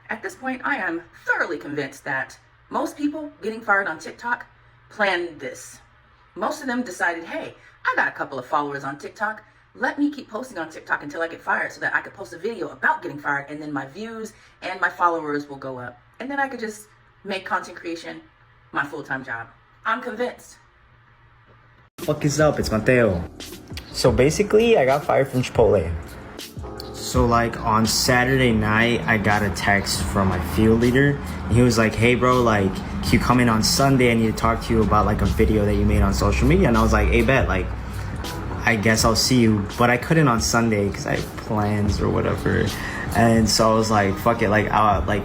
At this point, I am thoroughly convinced that most people getting fired on TikTok planned this. Most of them decided, hey, I got a couple of followers on TikTok. Let me keep posting on TikTok until I get fired so that I could post a video about getting fired, and then my views and my followers will go up. And then I could just make content creation my full-time job. I'm convinced. Fuck is up? It's Mateo. So basically, I got fired from Chipotle. So like on Saturday night, I got a text from my field leader. And he was like, hey bro, like, can you come in on Sunday? I need to talk to you about like a video that you made on social media. And I was like, hey bet, like, I guess I'll see you. But I couldn't on Sunday because I had plans or whatever. And so I was like, fuck it, like,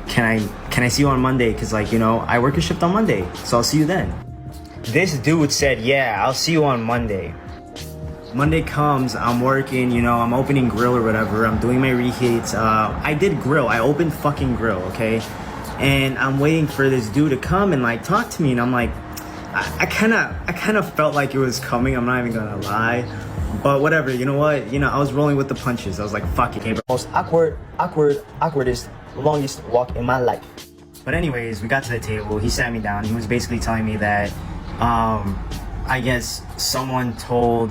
can I see you on Monday? Cause like, you know, I work a shift on Monday, so I'll see you then. This dude said, yeah, I'll see you on Monday. Monday comes, I'm working, you know, I'm opening grill or whatever, I'm doing my reheats. I did grill, I opened fucking grill, okay? And I'm waiting for this dude to come and like talk to me, and I'm like, I kind of felt like it was coming, I'm not even gonna lie. But whatever, you know what? You know, I was rolling with the punches. I was like, fuck it, hey, bro. Most awkwardest, longest walk in my life. But anyways, we got to the table, he sat me down, he was basically telling me that, I guess someone told,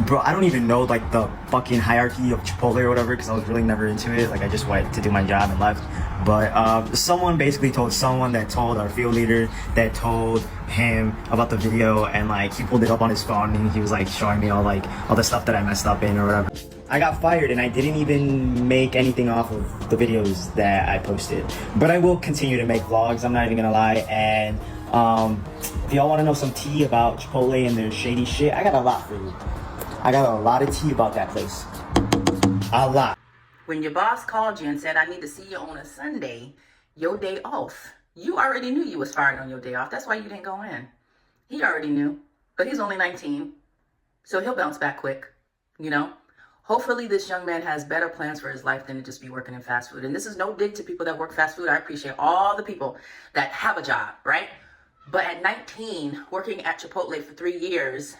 bro, I don't even know like the fucking hierarchy of Chipotle or whatever, because I was really never into it. Like I just went to do my job and left. But someone basically told someone that told our field leader that told him about the video, and like he pulled it up on his phone and he was like showing me all the stuff that I messed up in or whatever. I got fired and I didn't even make anything off of the videos that I posted. But I will continue to make vlogs, I'm not even gonna lie. And if y'all wanna know some tea about Chipotle and their shady shit, I got a lot for you. I got a lot of tea about that place. A lot. When your boss called you and said, I need to see you on a Sunday, your day off, you already knew you was fired on your day off. That's why you didn't go in. He already knew, but he's only 19, so he'll bounce back quick, you know? Hopefully this young man has better plans for his life than to just be working in fast food. And this is no dig to people that work fast food. I appreciate all the people that have a job, right? But at 19, working at Chipotle for 3 years,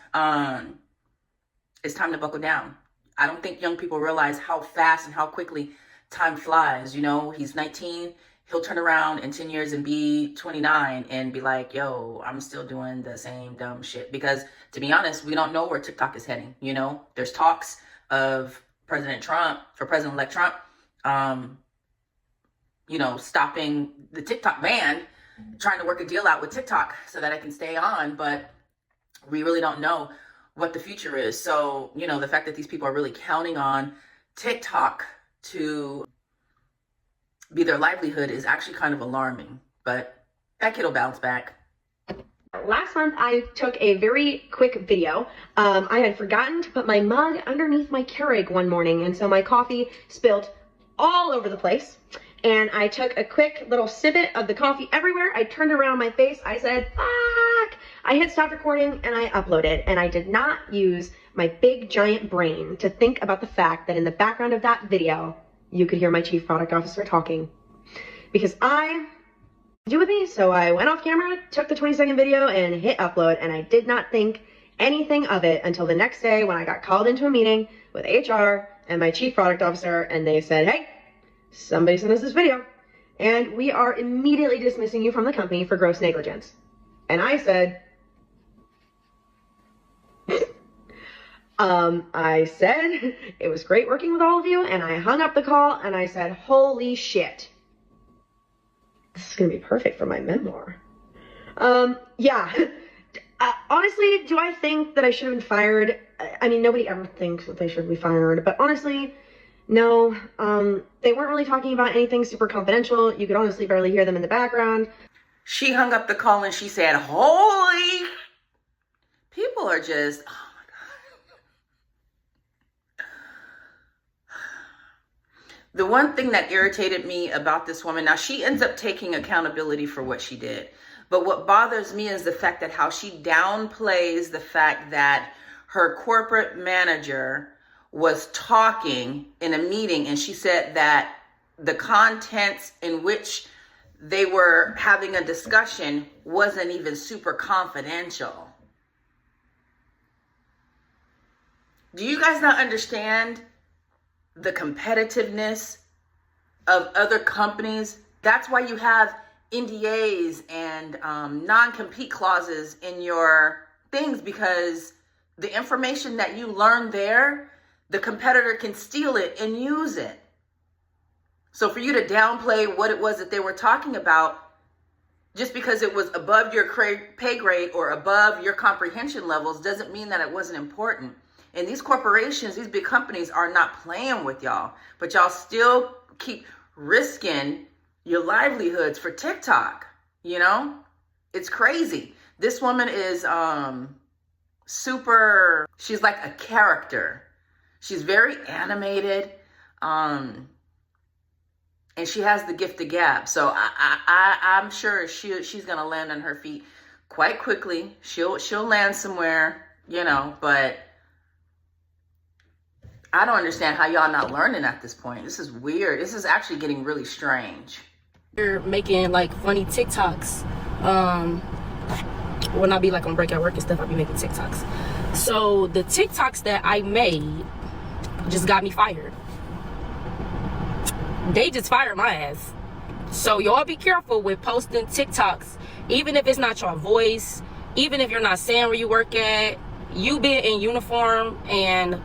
it's time to buckle down. I don't think young people realize how fast and how quickly time flies. You know, he's 19, he'll turn around in 10 years and be 29 and be like, yo, I'm still doing the same dumb shit. Because to be honest, we don't know where TikTok is heading. You know, there's talks of President-elect Trump, you know, stopping the TikTok ban, trying to work a deal out with TikTok so that I can stay on. But we really don't know what the future is. So, you know, the fact that these people are really counting on TikTok to be their livelihood is actually kind of alarming, but that kid will bounce back. Last month, I took a very quick video. I had forgotten to put my mug underneath my Keurig one morning, and so my coffee spilled all over the place. And I took a quick little snippet of the coffee everywhere. I turned around my face. I said, fuck. I hit stop recording and I uploaded. And I did not use my big giant brain to think about the fact that in the background of that video, you could hear my chief product officer talking. Because I do with me. So I went off camera, took the 20-second video and hit upload. And I did not think anything of it until the next day when I got called into a meeting with HR and my chief product officer. And they said, hey, somebody sent us this video, and we are immediately dismissing you from the company for gross negligence. And I said, it was great working with all of you, and I hung up the call, and I said, holy shit. This is going to be perfect for my memoir. Yeah. Honestly, do I think that I should have been fired? I mean, nobody ever thinks that they should be fired, but honestly, no, they weren't really talking about anything super confidential. You could honestly barely hear them in the background. She hung up the call and she said, holy, people are just, oh my God. The one thing that irritated me about this woman, now she ends up taking accountability for what she did. But what bothers me is the fact that how she downplays the fact that her corporate manager was talking in a meeting, and she said that the contents in which they were having a discussion wasn't even super confidential. Do you guys not understand the competitiveness of other companies. That's why you have NDAs and non-compete clauses in your things, because the information that you learn there, the competitor can steal it and use it. So for you to downplay what it was that they were talking about, just because it was above your pay grade or above your comprehension levels, doesn't mean that it wasn't important. And these corporations, these big companies are not playing with y'all, but y'all still keep risking your livelihoods for TikTok. You know, it's crazy. This woman is she's like a character. She's very animated. And she has the gift of gab. So I'm sure she's gonna land on her feet quite quickly. She'll land somewhere, you know, but I don't understand how y'all not learning at this point. This is weird. This is actually getting really strange. You're making like funny TikToks. When I be like on breakout work and stuff, I'll be making TikToks. So the TikToks that I made just got me fired. They just fired my ass. So y'all be careful with posting TikToks, even if it's not your voice, even if you're not saying where you work at. You being in uniform and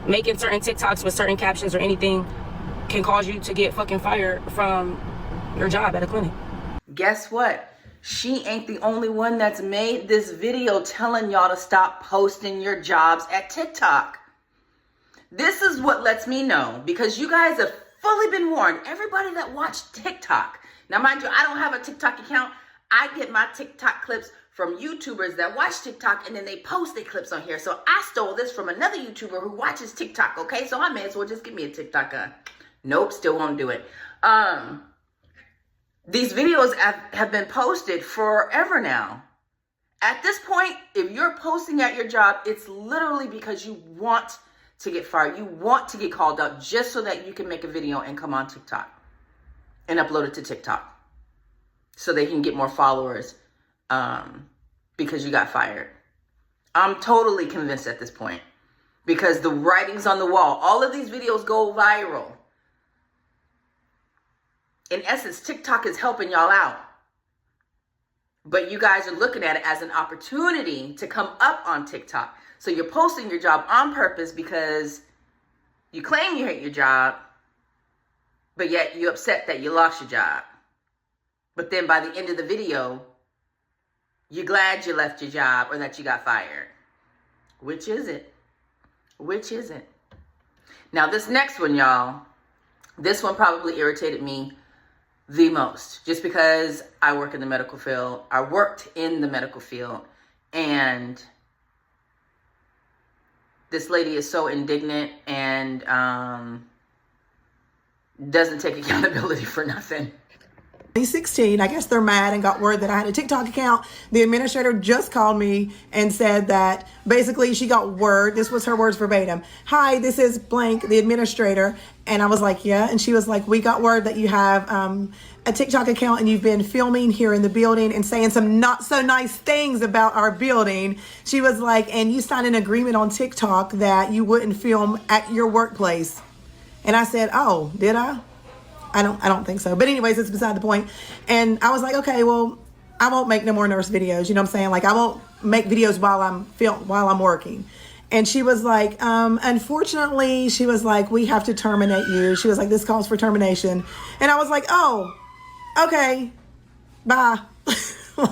making certain TikToks with certain captions or anything can cause you to get fucking fired from your job at a clinic. Guess what? She ain't the only one that's made this video telling y'all to stop posting your jobs at TikTok. This is what lets me know, because you guys have fully been warned. Everybody that watched TikTok. Now, mind you, I don't have a TikTok account. I get my TikTok clips from YouTubers that watch TikTok, and then they post their clips on here. So I stole this from another YouTuber who watches TikTok, okay? So I may as well just give me a TikTok. Nope, still won't do it. These videos have been posted forever now. At this point, if you're posting at your job, it's literally because you want to get fired. You want to get called up just so that you can make a video and come on TikTok and upload it to TikTok so they can get more followers because you got fired. I'm totally convinced at this point, because the writing's on the wall. All of these videos go viral. In essence, TikTok is helping y'all out. But you guys are looking at it as an opportunity to come up on TikTok. So you're posting your job on purpose because you claim you hate your job, but yet you're upset that you lost your job. But then by the end of the video, you're glad you left your job or that you got fired. Which is it? Which is it? Now this next one, y'all, this one probably irritated me the most, just because I work in the medical field. I worked in the medical field, and this lady is so indignant and doesn't take accountability for nothing. 2016, I guess they're mad and got word that I had a TikTok account. The administrator just called me and said that basically she got word, this was her words verbatim, "Hi, this is blank, the administrator." And I was like, "Yeah." And she was like, "We got word that you have a TikTok account and you've been filming here in the building and saying some not so nice things about our building." She was like, "And you signed an agreement on TikTok that you wouldn't film at your workplace." And I said, "Oh, did I? I don't think so." But anyways, it's beside the point. And I was like, okay, well, I won't make no more nurse videos. You know what I'm saying? Like, I won't make videos while I'm working. And she was like, unfortunately, she was like, "We have to terminate you." She was like, "This calls for termination." And I was like, "Oh, okay, bye."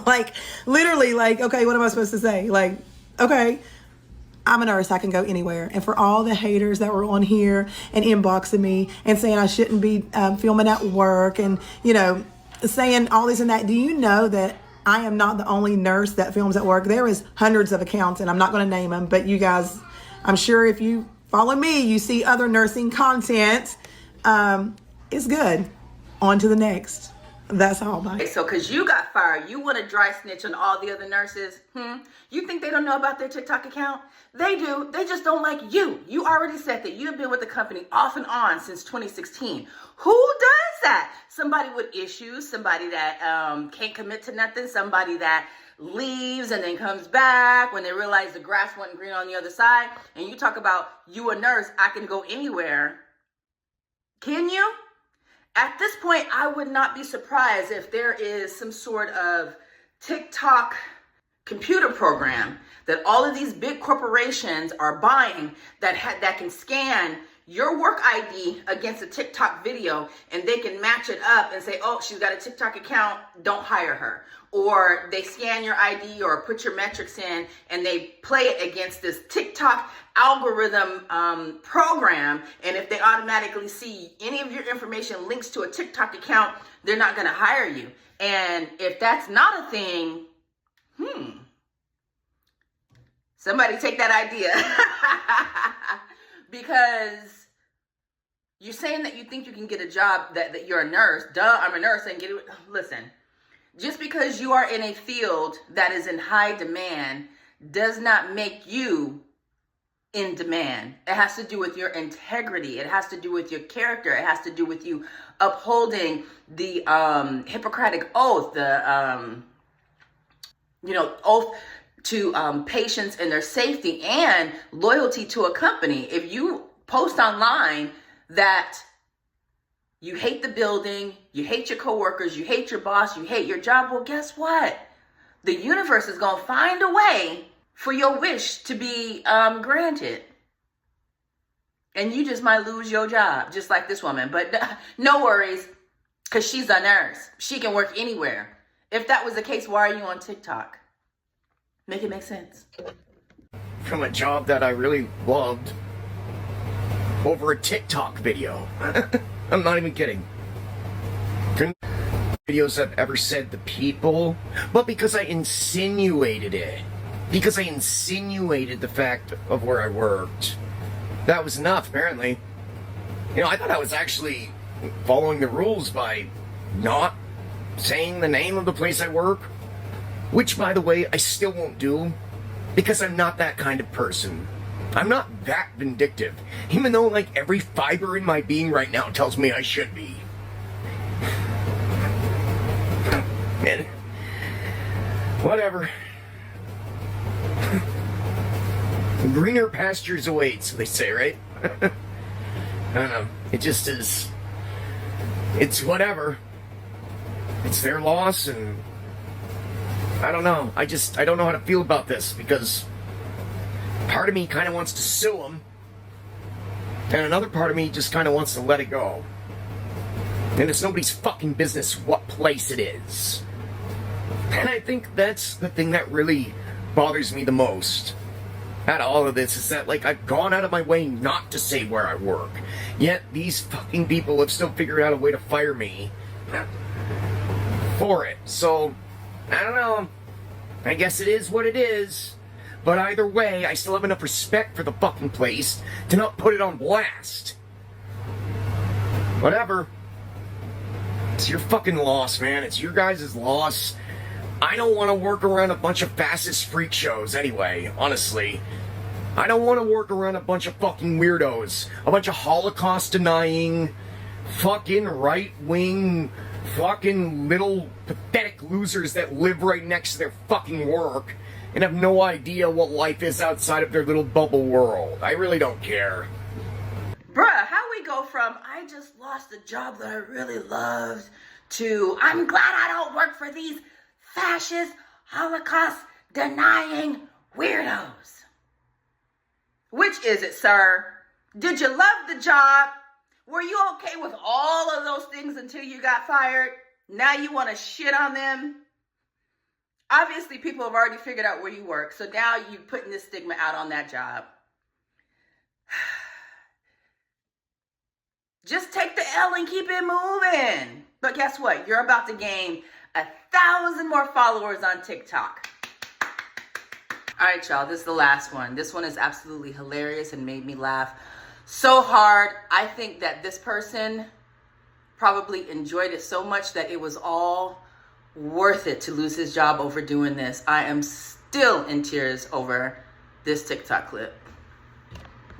Like, literally, like, okay, what am I supposed to say? Like, okay, I'm a nurse, I can go anywhere. And for all the haters that were on here and inboxing me and saying I shouldn't be filming at work and, you know, saying all this and that, do you know that I am not the only nurse that films at work? There is hundreds of accounts, and I'm not going to name them, but you guys, I'm sure if you follow me, you see other nursing content. It's good. On to the next. That's all. Bye. So because you got fired, you want to dry snitch on all the other nurses? You think they don't know about their TikTok account? They do. They just don't like you. You already said that you've been with the company off and on since 2016. Who does that? Somebody with issues, somebody that can't commit to nothing, somebody that leaves and then comes back when they realize the grass wasn't green on the other side. And you talk about, you a nurse, I can go anywhere. Can you? At this point, I would not be surprised if there is some sort of TikTok computer program that all of these big corporations are buying that can scan your work ID against a TikTok video, and they can match it up and say, oh, she's got a TikTok account, don't hire her. Or they scan your ID or put your metrics in and they play it against this TikTok algorithm program. And if they automatically see any of your information links to a TikTok account, they're not going to hire you. And if that's not a thing, somebody take that idea. Because you're saying that you think you can get a job, that you're a nurse. Duh, I'm a nurse and get it. Listen, just because you are in a field that is in high demand does not make you in demand. It has to do with your integrity. It has to do with your character. It has to do with you upholding the Hippocratic oath, the oath to patients and their safety and loyalty to a company. If you post online that you hate the building, you hate your coworkers, you hate your boss, you hate your job, well, guess what? The universe is going to find a way for your wish to be granted. And you just might lose your job, just like this woman. But no worries, because she's a nurse. She can work anywhere. If that was the case, why are you on TikTok? Make it make sense. From a job that I really loved over a TikTok video. I'm not even kidding. Videos I've ever said to people, but because I insinuated it. Because I insinuated the fact of where I worked. That was enough, apparently. I thought I was actually following the rules by not saying the name of the place I work. Which, by the way, I still won't do. Because I'm not that kind of person. I'm not that vindictive. Even though, every fiber in my being right now tells me I should be. Man. Whatever. Greener pastures await, so they say, right? I don't know. It just is. It's whatever. It's their loss, and I don't know. I don't know how to feel about this, because part of me kind of wants to sue them, and another part of me just kind of wants to let it go. And it's nobody's fucking business what place it is. And I think that's the thing that really bothers me the most out of all of this, is that, I've gone out of my way not to say where I work, yet these fucking people have still figured out a way to fire me for it. So, I don't know. I guess it is what it is. But either way, I still have enough respect for the fucking place to not put it on blast. Whatever. It's your fucking loss, man. It's your guys' loss. I don't want to work around a bunch of fascist freak shows anyway, honestly. I don't want to work around a bunch of fucking weirdos. A bunch of Holocaust-denying, fucking right-wing, fucking little pathetic losers that live right next to their fucking work and have no idea what life is outside of their little bubble world. I really don't care. Bruh, how we go from I just lost a job that I really loved to I'm glad I don't work for these fascist, Holocaust-denying weirdos? Which is it, sir? Did you love the job? Were you okay with all of those things until you got fired? Now you want to shit on them? Obviously, people have already figured out where you work, so now you're putting this stigma out on that job. Just take the L and keep it moving. But guess what? You're about to gain 1,000 more followers on TikTok. All right, y'all, this is the last one. This one is absolutely hilarious and made me laugh so hard. I think that this person probably enjoyed it so much that it was all worth it to lose his job over doing this. I am still in tears over this TikTok clip.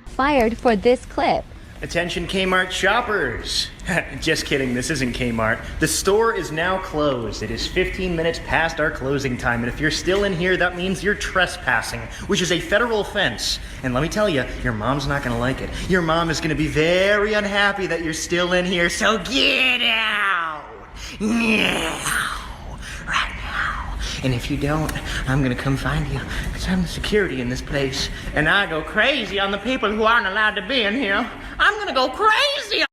Fired for this clip. Attention Kmart shoppers. Just kidding, this isn't Kmart. The store is now closed. It is 15 minutes past our closing time, and if you're still in here, that means you're trespassing, which is a federal offense. And let me tell you, your mom's not gonna like it. Your mom is gonna be very unhappy that you're still in here, so get out! Now! Right now. And if you don't, I'm gonna come find you, because I'm the security in this place, and I go crazy on the people who aren't allowed to be in here. I'm gonna go crazy!